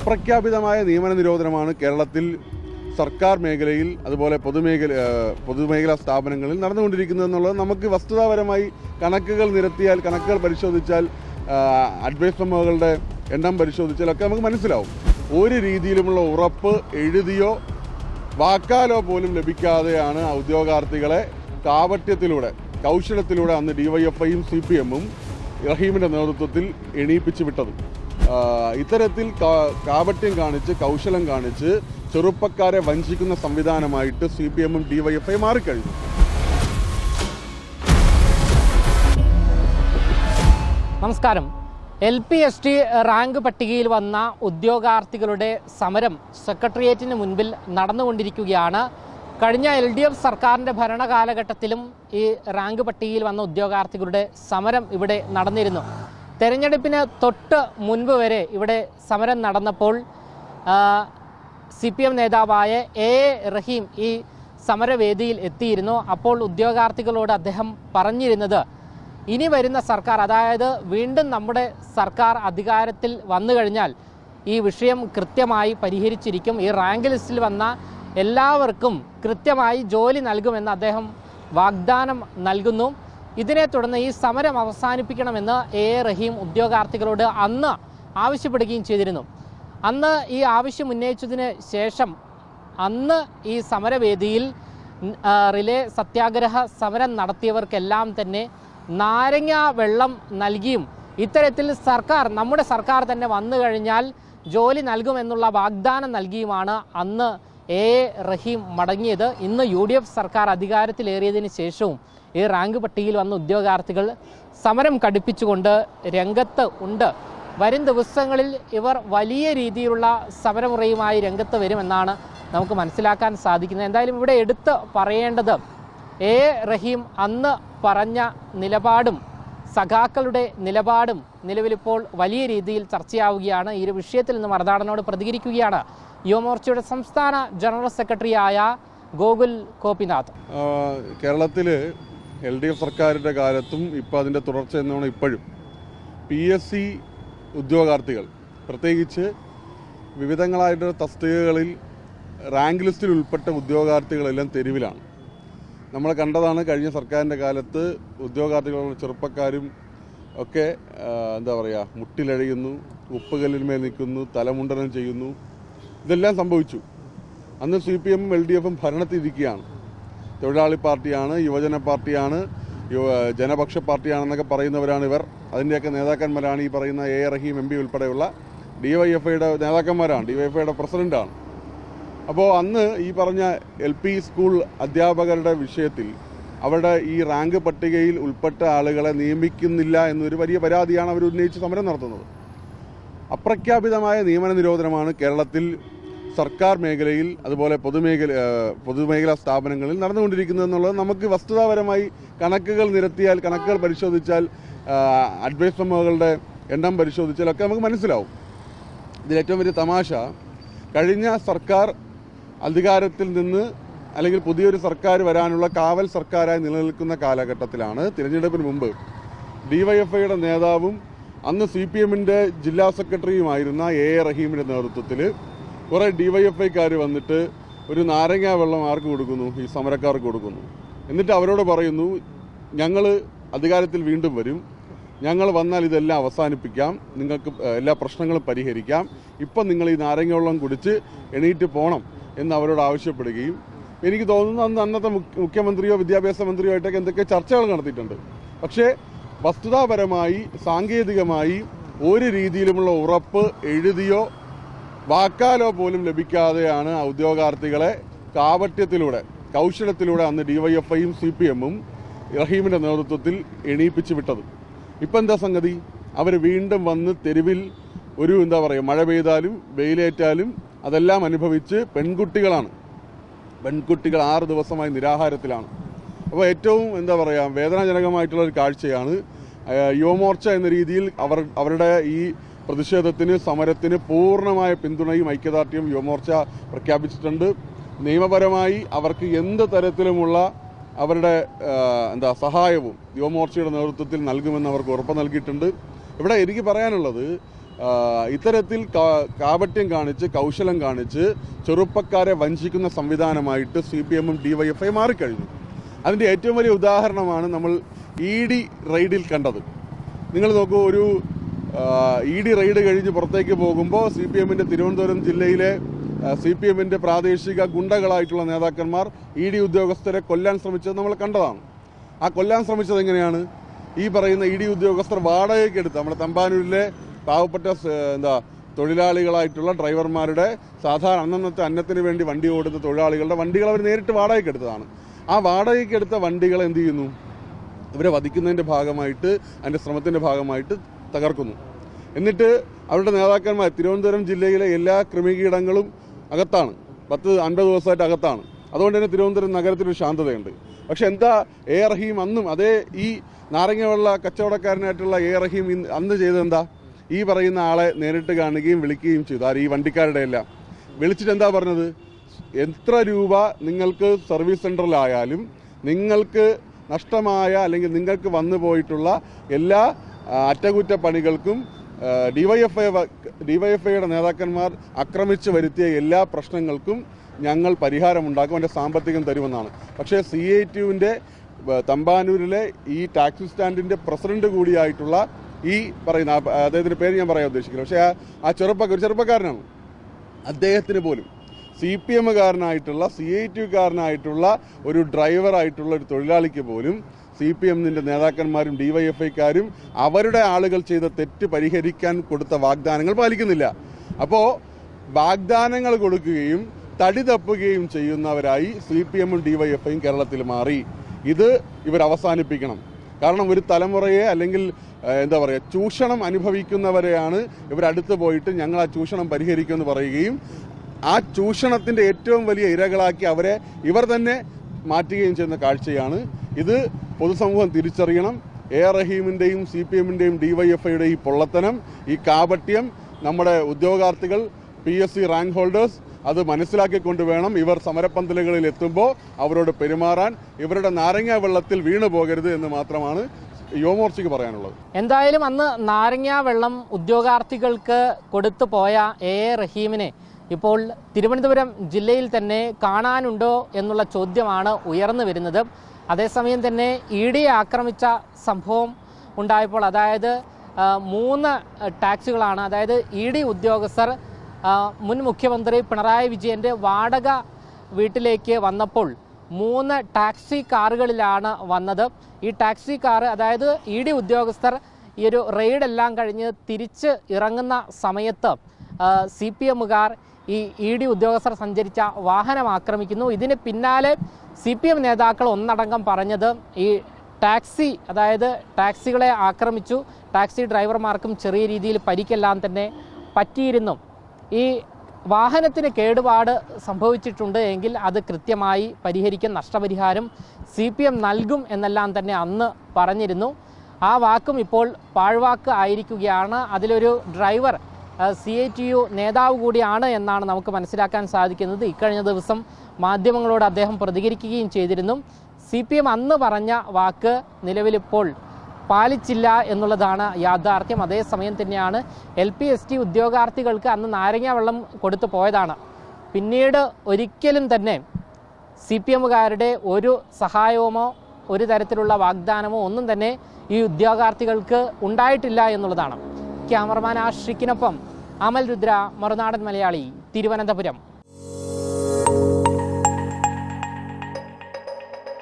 അപ്രഖ്യാപിതമായ നിയമന നിരോധനമാണ് കേരളത്തിൽ സർക്കാർ മേഖലയിൽ അതുപോലെ പൊതുമേഖലാ സ്ഥാപനങ്ങളിൽ നടന്നുകൊണ്ടിരിക്കുന്നതെന്നുള്ളത് നമുക്ക് വസ്തുതാപരമായി കണക്കുകൾ നിരത്തിയാൽ, കണക്കുകൾ പരിശോധിച്ചാൽ, അഡ്വൈസ് മെമ്മോകളുടെ എണ്ണം പരിശോധിച്ചാലൊക്കെ നമുക്ക് മനസ്സിലാവും. ഒരു രീതിയിലുമുള്ള ഉറപ്പ് എഴുതിയോ വാക്കാലോ പോലും ലഭിക്കാതെയാണ് ഉദ്യോഗാർത്ഥികളെ കാപട്യത്തിലൂടെ, കൗശലത്തിലൂടെ അന്ന് ഡിവൈഎഫ്ഐയും CPM-ഉം റഹീമിൻ്റെ നേതൃത്വത്തിൽ എണീപ്പിച്ചു വിട്ടത്. ഇത്തരത്തിൽ കാപട്യം കാണിച്ച്, കൗശലം കാണിച്ച് ചെറുപ്പക്കാരെ വഞ്ചിക്കുന്ന സംവിധാനമായിട്ട് CPM-ഉം DYFI മാറിക്കഴിഞ്ഞു. നമസ്കാരം. LP-ST റാങ്ക് പട്ടികയിൽ വന്ന ഉദ്യോഗാർത്ഥികളുടെ സമരം സെക്രട്ടേറിയറ്റിന് മുൻപിൽ നടന്നുകൊണ്ടിരിക്കുകയാണ്. കഴിഞ്ഞ LDF സർക്കാരിൻ്റെ ഭരണകാലഘട്ടത്തിലും ഈ റാങ്ക് പട്ടികയിൽ വന്ന ഉദ്യോഗാർത്ഥികളുടെ സമരം ഇവിടെ നടന്നിരുന്നു. തെരഞ്ഞെടുപ്പിന് തൊട്ട് മുൻപ് വരെ ഇവിടെ സമരം നടന്നപ്പോൾ CPM നേതാവായ A റഹീം ഈ സമരവേദിയിൽ എത്തിയിരുന്നു. അപ്പോൾ ഉദ്യോഗാർത്ഥികളോട് അദ്ദേഹം പറഞ്ഞിരുന്നത്, ഇനി വരുന്ന സർക്കാർ, അതായത് വീണ്ടും നമ്മുടെ സർക്കാർ അധികാരത്തിൽ വന്നു കഴിഞ്ഞാൽ ഈ വിഷയം കൃത്യമായി പരിഹരിച്ചിരിക്കും, ഈ റാങ്ക് ലിസ്റ്റിൽ വന്ന എല്ലാവർക്കും കൃത്യമായി ജോലി നൽകുമെന്ന് അദ്ദേഹം വാഗ്ദാനം നൽകുന്നു. ഇതിനെ തുടർന്ന് ഈ സമരം അവസാനിപ്പിക്കണമെന്ന് A റഹീം ഉദ്യോഗാർത്ഥികളോട് അന്ന് ആവശ്യപ്പെടുകയും ചെയ്തിരുന്നു. അന്ന് ഈ ആവശ്യം ഉന്നയിച്ചതിന് ശേഷം അന്ന് ഈ സമരവേദിയിൽ റിലേ സത്യാഗ്രഹ സമരം നടത്തിയവർക്കെല്ലാം തന്നെ നാരങ്ങ വെള്ളം നൽകിയും ഇത്തരത്തിൽ നമ്മുടെ സർക്കാർ തന്നെ വന്നു കഴിഞ്ഞാൽ ജോലി നൽകുമെന്നുള്ള വാഗ്ദാനം നൽകിയുമാണ് അന്ന് A റഹീം മടങ്ങിയത്. ഇന്ന് UDF സർക്കാർ അധികാരത്തിലേറിയതിന് ശേഷവും ഈ റാങ്ക് പട്ടികയിൽ വന്ന ഉദ്യോഗാർത്ഥികൾ സമരം കടുപ്പിച്ചുകൊണ്ട് രംഗത്ത് ഉണ്ട്. വരും ദിവസങ്ങളിൽ ഇവർ വലിയ രീതിയിലുള്ള സമരമുറയുമായി രംഗത്ത് വരുമെന്നാണ് നമുക്ക് മനസ്സിലാക്കാൻ സാധിക്കുന്നത്. എന്തായാലും ഇവിടെ എടുത്ത് പറയേണ്ടത്, A റഹീം അന്ന് പറഞ്ഞ നിലപാടും സഖാക്കളുടെ നിലപാടും നിലവിലിപ്പോൾ വലിയ രീതിയിൽ ചർച്ചയാവുകയാണ്. ഈ ഒരു വിഷയത്തിൽ നിന്ന് മറുനാടനോട് പ്രതികരിക്കുകയാണ് യുവമോർച്ചയുടെ സംസ്ഥാന ജനറൽ സെക്രട്ടറിയായ ഗോകുൽ ഗോപിനാഥ്. കേരളത്തിൽ LDF സർക്കാരിൻ്റെ കാലത്തും ഇപ്പോൾ അതിൻ്റെ തുടർച്ച എന്നാണ് ഇപ്പോഴും PSC ഉദ്യോഗാർത്ഥികൾ, പ്രത്യേകിച്ച് വിവിധങ്ങളായിട്ടുള്ള തസ്തികകളിൽ റാങ്ക് ലിസ്റ്റിൽ ഉൾപ്പെട്ട ഉദ്യോഗാർത്ഥികളെല്ലാം തെരുവിലാണ്. നമ്മൾ കണ്ടതാണ് കഴിഞ്ഞ സർക്കാരിൻ്റെ കാലത്ത് ഉദ്യോഗാർത്ഥികളുടെ ചെറുപ്പക്കാരും ഒക്കെ മുട്ടിലഴയുന്നു, ഉപ്പുകല്ലിന്മേൽ നിൽക്കുന്നു, തലമുണ്ടനം ചെയ്യുന്നു. ഇതെല്ലാം സംഭവിച്ചു. അന്ന് CPM-ഉം LDF-ഉം ഭരണത്തിരിക്കുകയാണ്. തൊഴിലാളി പാർട്ടിയാണ്, യുവജന പാർട്ടിയാണ്, ജനപക്ഷ പാർട്ടിയാണെന്നൊക്കെ പറയുന്നവരാണ് ഇവർ. അതിൻ്റെയൊക്കെ നേതാക്കന്മാരാണ് ഈ പറയുന്ന A റഹീം MP ഉൾപ്പെടെയുള്ള DYFI-യുടെ നേതാക്കന്മാരാണ്, DYFI-യുടെ പ്രസിഡൻ്റാണ്. അപ്പോൾ അന്ന് ഈ പറഞ്ഞ LP സ്കൂൾ അധ്യാപകരുടെ വിഷയത്തിൽ അവരുടെ ഈ റാങ്ക് പട്ടികയിൽ ഉൾപ്പെട്ട ആളുകളെ നിയമിക്കുന്നില്ല എന്നൊരു വലിയ പരാതിയാണ് അവർ ഉന്നയിച്ച് സമരം നടത്തുന്നത്. അപ്രഖ്യാപിതമായ നിയമന നിരോധനമാണ് കേരളത്തിൽ സർക്കാർ മേഖലയിൽ അതുപോലെ പൊതുമേഖലാ സ്ഥാപനങ്ങളിൽ നടന്നുകൊണ്ടിരിക്കുന്നതെന്നുള്ളത് നമുക്ക് വസ്തുതാപരമായി കണക്കുകൾ നിരത്തിയാൽ, കണക്കുകൾ പരിശോധിച്ചാൽ, അഡ്വൈസ് മെമ്മോകളുടെ എണ്ണം പരിശോധിച്ചാലൊക്കെ നമുക്ക് മനസ്സിലാവും. ഇതിലേറ്റവും വലിയ തമാശ, കഴിഞ്ഞ സർക്കാർ അധികാരത്തിൽ നിന്ന് അല്ലെങ്കിൽ പുതിയൊരു സർക്കാർ വരാനുള്ള കാവൽ സർക്കാരായി നിലനിൽക്കുന്ന കാലഘട്ടത്തിലാണ് തിരഞ്ഞെടുപ്പിന് മുമ്പ് DYFI-യുടെ നേതാവും അന്ന് CPM-ന്റെ ജില്ലാ സെക്രട്ടറിയുമായിരുന്ന A റഹീമിൻ്റെ നേതൃത്വത്തിൽ കുറേ DYFI-ക്കാർ വന്നിട്ട് ഒരു നാരങ്ങ വെള്ളം ആർക്ക് കൊടുക്കുന്നു? ഈ സമരക്കാർക്ക് കൊടുക്കുന്നു. എന്നിട്ട് അവരോട് പറയുന്നു, ഞങ്ങൾ അധികാരത്തിൽ വീണ്ടും വരും, ഞങ്ങൾ വന്നാൽ ഇതെല്ലാം അവസാനിപ്പിക്കാം, നിങ്ങൾക്ക് എല്ലാ പ്രശ്നങ്ങളും പരിഹരിക്കാം, ഇപ്പം നിങ്ങൾ ഈ നാരങ്ങ വെള്ളം കുടിച്ച് എണീറ്റ് പോകണം എന്ന് അവരോട് ആവശ്യപ്പെടുകയും, എനിക്ക് തോന്നുന്നു അന്നത്തെ മുഖ്യമന്ത്രിയോ വിദ്യാഭ്യാസ മന്ത്രിയോ ആയിട്ടൊക്കെ എന്തൊക്കെ ചർച്ചകൾ നടത്തിയിട്ടുണ്ട്. പക്ഷേ വസ്തുതാപരമായി, സാങ്കേതികമായി ഒരു രീതിയിലുമുള്ള ഉറപ്പ് എഴുതിയോ വാക്കാലോ പോലും ലഭിക്കാതെയാണ് ഉദ്യോഗാർത്ഥികളെ കാപട്യത്തിലൂടെ, കൗശലത്തിലൂടെ അന്ന് DYFI-യും CPM-ഉം റഹീമിൻ്റെ നേതൃത്വത്തിൽ എണീപ്പിച്ചു വിട്ടത്. ഇപ്പം എന്താ സംഗതി? അവർ വീണ്ടും വന്ന് തെരുവിൽ ഒരു മഴ പെയ്താലും വെയിലേറ്റാലും അതെല്ലാം അനുഭവിച്ച് പെൺകുട്ടികൾ 6 ദിവസമായി നിരാഹാരത്തിലാണ്. അപ്പോൾ ഏറ്റവും വേദനാജനകമായിട്ടുള്ളൊരു കാഴ്ചയാണ്. യുവമോർച്ച എന്ന രീതിയിൽ അവരുടെ ഈ പ്രതിഷേധത്തിന്, സമരത്തിന് പൂർണ്ണമായ പിന്തുണയും ഐക്യദാർഢ്യവും യുവമോർച്ച പ്രഖ്യാപിച്ചിട്ടുണ്ട്. നിയമപരമായി അവർക്ക് എന്ത് തരത്തിലുമുള്ള അവരുടെ സഹായവും യുവമോർച്ചയുടെ നേതൃത്വത്തിൽ നൽകുമെന്ന് അവർക്ക് ഉറപ്പ് നൽകിയിട്ടുണ്ട്. ഇവിടെ എനിക്ക് പറയാനുള്ളത്, ഇത്തരത്തിൽ കാപട്യം കാണിച്ച് കൗശലം കാണിച്ച് ചെറുപ്പക്കാരെ വഞ്ചിക്കുന്ന സംവിധാനമായിട്ട് CPM-ഉം DYFI മാറിക്കഴിഞ്ഞു. അതിൻ്റെ ഏറ്റവും വലിയ ഉദാഹരണമാണ് നമ്മൾ ED റെയ്ഡിൽ കണ്ടത്. നിങ്ങൾ നോക്കൂ, ഒരു ED റെയ്ഡ് കഴിഞ്ഞ് പുറത്തേക്ക് പോകുമ്പോൾ CPM-ന്റെ തിരുവനന്തപുരം ജില്ലയിലെ CPM-ന്റെ പ്രാദേശിക ഗുണ്ടകളായിട്ടുള്ള നേതാക്കന്മാർ ED ഉദ്യോഗസ്ഥരെ കൊല്ലാൻ ശ്രമിച്ചത് നമ്മൾ കണ്ടതാണ്. ആ കൊല്ലാൻ ശ്രമിച്ചത് എങ്ങനെയാണ്? ഈ പറയുന്ന ED ഉദ്യോഗസ്ഥർ വാടകയ്ക്കെടുത്ത് നമ്മുടെ തമ്പാനൂരിലെ പാവപ്പെട്ട തൊഴിലാളികളായിട്ടുള്ള ഡ്രൈവർമാരുടെ സാധാരണ അന്നത്തെ അന്നത്തിന് വേണ്ടി വണ്ടി ഓടുന്ന തൊഴിലാളികളുടെ വണ്ടികൾ അവർ നേരിട്ട് വാടകയ്ക്കെടുത്തതാണ്. ആ വാടകയ്ക്കെടുത്ത വണ്ടികൾ എന്ത് ചെയ്യുന്നു? ഇവരെ വധിക്കുന്നതിൻ്റെ ഭാഗമായിട്ട്, അതിൻ്റെ ശ്രമത്തിൻ്റെ ഭാഗമായിട്ട് തകർക്കുന്നു. എന്നിട്ട് അവരുടെ നേതാക്കന്മാർ തിരുവനന്തപുരം ജില്ലയിലെ എല്ലാ ക്രിമികീടങ്ങളും അകത്താണ്, 10-50 ദിവസമായിട്ട് അകത്താണ്. അതുകൊണ്ട് തന്നെ തിരുവനന്തപുരം നഗരത്തിലൊരു ശാന്തതയുണ്ട്. പക്ഷെ എന്താ റഹീം അന്നും അതേ ഈ നാരങ്ങ വെള്ള കച്ചവടക്കാരനായിട്ടുള്ള റഹീം അന്ന് ചെയ്തതെന്താ? ഈ പറയുന്ന ആളെ നേരിട്ട് കാണുകയും വിളിക്കുകയും ചെയ്തു. ഈ വണ്ടിക്കാരുടെ എല്ലാം വിളിച്ചിട്ട് എന്താ പറഞ്ഞത്? എത്ര രൂപ നിങ്ങൾക്ക് സർവീസ് സെൻ്ററിലായാലും നിങ്ങൾക്ക് നഷ്ടമായ അല്ലെങ്കിൽ നിങ്ങൾക്ക് വന്നു പോയിട്ടുള്ള എല്ലാ അറ്റകുറ്റപ്പണികൾക്കും ഡിവൈഎഫ്ഐയുടെ നേതാക്കന്മാർ ആക്രമിച്ച് വരുത്തിയ എല്ലാ പ്രശ്നങ്ങൾക്കും ഞങ്ങൾ പരിഹാരമുണ്ടാക്കും, അതിൻ്റെ സാമ്പത്തികം തരുമെന്നാണ്. പക്ഷേ CITUവിൻ്റെ തമ്പാനൂരിലെ ഈ ടാക്സി സ്റ്റാൻഡിൻ്റെ പ്രസിഡന്റ് കൂടിയായിട്ടുള്ള ഈ പറയുന്ന അദ്ദേഹത്തിൻ്റെ പേര് ഞാൻ പറയാൻ ഉദ്ദേശിക്കില്ല, പക്ഷേ ഒരു ചെറുപ്പക്കാരനാണ്. അദ്ദേഹത്തിന് പോലും CPM-കാരനായിട്ടുള്ള CITUകാരനായിട്ടുള്ള ഒരു ഡ്രൈവറായിട്ടുള്ള ഒരു തൊഴിലാളിക്ക് പോലും CPM-ന്റെ നേതാക്കന്മാരും DYFI-ക്കാരും അവരുടെ ആളുകൾ ചെയ്ത തെറ്റ് പരിഹരിക്കാൻ കൊടുത്ത വാഗ്ദാനങ്ങൾ പാലിക്കുന്നില്ല. അപ്പോൾ വാഗ്ദാനങ്ങൾ കൊടുക്കുകയും തടി തപ്പുകയും ചെയ്യുന്നവരായി CPM-ഉം DYFI-യും കേരളത്തിൽ മാറി. ഇത് ഇവർ അവസാനിപ്പിക്കണം. കാരണം ഒരു തലമുറയെ അല്ലെങ്കിൽ ചൂഷണം അനുഭവിക്കുന്നവരെയാണ് ഇവരടുത്ത് പോയിട്ട് ഞങ്ങൾ ആ ചൂഷണം പരിഹരിക്കുമെന്ന് പറയുകയും ആ ചൂഷണത്തിൻ്റെ ഏറ്റവും വലിയ ഇരകളാക്കി അവരെ ഇവർ തന്നെ മാറ്റുകയും ചെയ്യുന്ന കാഴ്ചയാണ്. ഇത് പൊതുസമൂഹം തിരിച്ചറിയണം. റഹീമിൻ്റെയും CPM-ന്റെയും DYFI-യുടെയും ഈ പൊള്ളത്തനം, ഈ കാപട്യം നമ്മുടെ ഉദ്യോഗാർത്ഥികൾ, PSC റാങ്ക് ഹോൾഡേഴ്സ് അത് മനസ്സിലാക്കിക്കൊണ്ട് വേണം ഇവർ സമരപ്പന്തലുകളിൽ എത്തുമ്പോൾ അവരോട് പെരുമാറാൻ. ഇവരുടെ നാരങ്ങ വെള്ളത്തിൽ വീണു പോകരുത് എന്ന് മാത്രമാണ് യുവമോർച്ചയ്ക്ക് പറയാനുള്ളത്. എന്തായാലും അന്ന് നാരങ്ങ വെള്ളം ഉദ്യോഗാർത്ഥികൾക്ക് കൊടുത്തു പോയ റഹീമിനെ ഇപ്പോൾ തിരുവനന്തപുരം ജില്ലയിൽ തന്നെ കാണാനുണ്ടോ എന്നുള്ള ചോദ്യമാണ് ഉയർന്നു വരുന്നത്. അതേസമയം തന്നെ EDയെ ആക്രമിച്ച സംഭവം ഉണ്ടായപ്പോൾ, അതായത് 3 ടാക്സികളാണ്, അതായത് ED ഉദ്യോഗസ്ഥർ മുൻ മുഖ്യമന്ത്രി പിണറായി വിജയൻ്റെ വാടക വീട്ടിലേക്ക് വന്നപ്പോൾ 3 ടാക്സി കാറുകളിലാണ് വന്നത്. ഈ ടാക്സി കാർ, അതായത് ED ഉദ്യോഗസ്ഥർ ഈ ഒരു റെയ്ഡെല്ലാം കഴിഞ്ഞ് തിരിച്ച് ഇറങ്ങുന്ന സമയത്ത് CPM-കാർ ഈ ED ഉദ്യോഗസ്ഥർ സഞ്ചരിച്ച വാഹനം ആക്രമിക്കുന്നു. ഇതിന് പിന്നാലെ CPM നേതാക്കൾ ഒന്നടങ്കം പറഞ്ഞത് ഈ ടാക്സി, അതായത് ടാക്സികളെ ആക്രമിച്ചു, ടാക്സി ഡ്രൈവർമാർക്കും ചെറിയ രീതിയിൽ പരിക്കെല്ലാം തന്നെ പറ്റിയിരുന്നു. ഈ വാഹനത്തിന് കേടുപാട് സംഭവിച്ചിട്ടുണ്ട് എങ്കിൽ അത് കൃത്യമായി പരിഹരിക്കും, നഷ്ടപരിഹാരം CPM നൽകും എന്നെല്ലാം തന്നെ അന്ന് പറഞ്ഞിരുന്നു. ആ വാക്കും ഇപ്പോൾ പാഴ്വാക്ക് ആയിരിക്കുകയാണ്. അതിലൊരു ഡ്രൈവർ CITU നേതാവ് കൂടിയാണ് എന്നാണ് നമുക്ക് മനസ്സിലാക്കാൻ സാധിക്കുന്നത്. ഇക്കഴിഞ്ഞ ദിവസം മാധ്യമങ്ങളോട് അദ്ദേഹം പ്രതികരിക്കുകയും ചെയ്തിരുന്നു. CPM അന്ന് പറഞ്ഞ വാക്ക് നിലവിലിപ്പോൾ പാലിച്ചില്ല എന്നുള്ളതാണ് യാഥാർത്ഥ്യം. അതേസമയം തന്നെയാണ് LP-ST ഉദ്യോഗാർത്ഥികൾക്ക് അന്ന് നാരങ്ങ വെള്ളം കൊടുത്തു പോയതാണ്. പിന്നീട് ഒരിക്കലും തന്നെ CPM-കാരുടെ ഒരു സഹായവുമോ ഒരു തരത്തിലുള്ള വാഗ്ദാനമോ ഒന്നും തന്നെ ഈ ഉദ്യോഗാർത്ഥികൾക്ക് ഉണ്ടായിട്ടില്ല എന്നുള്ളതാണ്. ക്യാമറമാൻ ആഷിക്കിനൊപ്പം അമൽ രുദ്ര, മറുനാടൻ മലയാളി, തിരുവനന്തപുരം.